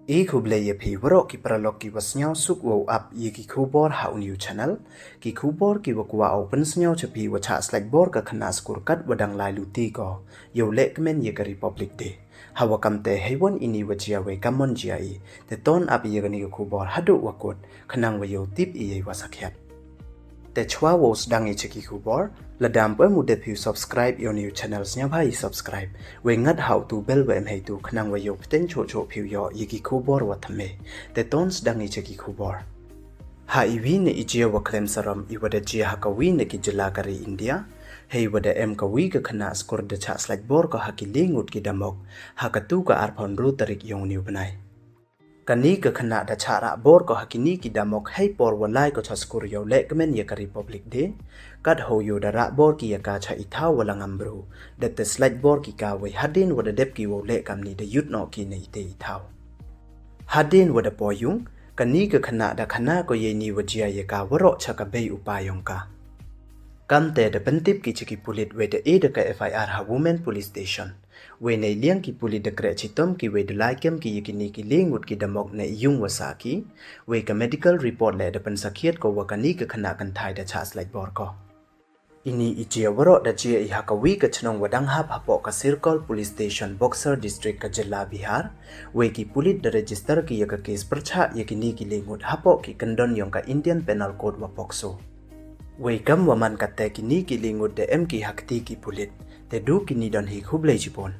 Kubleye pi warok ki pralok ki wasnyaw suk wow up ye ki kubor hau new channel ki kubor ki wakwa open snyaw chapi wacha slack bor ka khynnah skur kat wadang lai luti ko yo le kmen ye ka republic day hawa kamte hewon ini wajia we kamon jiai te ton up ye gani kubor hadu wakot khanang we yo tip ye wasakhyat te chwa wos dang ichi ki kubor ladam pa mu de phu subscribe your new channels nya bhai subscribe we ngat how to bell we mai tu khnang we yo pten cho cho phu yo ye ki kubor wa thame te tons dang ichi ki kubor ha iwi ne ichi wa klem saram i wada ji ha ka wi ne ki jila kari india hei wada em ka wi ka khynnah skur de cha slack bor ko ha ki lingut ki damok ha ka tu ka arphon ru tarik yong new banai kani ka khynnah da chara bor ko hakini ki damok hei por walai ko chaskur yo le kmen ye ka republic day kat ho yo da ra bor ki ya ka cha ithaw wala ngambru de te slide bor ki ka we hadin wada dep ki wo le kamni de yut no ki nei te ithaw hadin wada poyung kani ka khynnah da khynnah ko yeini wajia ye ka waro cha ka bei upayong ka kamte de pentip ki chiki pulit we de e de ka FIR ha women police station we nei liang ki pulit de kre chitom ki we de laikem ki yikini ki lingut ki damok nei yung wasaki we ka medical report le de pensakhiet ko wakani ka khynnah kan thai da cha slide bor ko ini ichia waro da chia I hakawi ka chnong wadang hap hapo ka circle police station boxer district ka jilla bihar we ki pulit de register ki yaka case percha yakini ki lingut hapo ki kandon yong ka Indian penal code wa pokso we kam waman ka te kini ki lingut de em ki hakti ki pulit te du kini don hi khublei jipon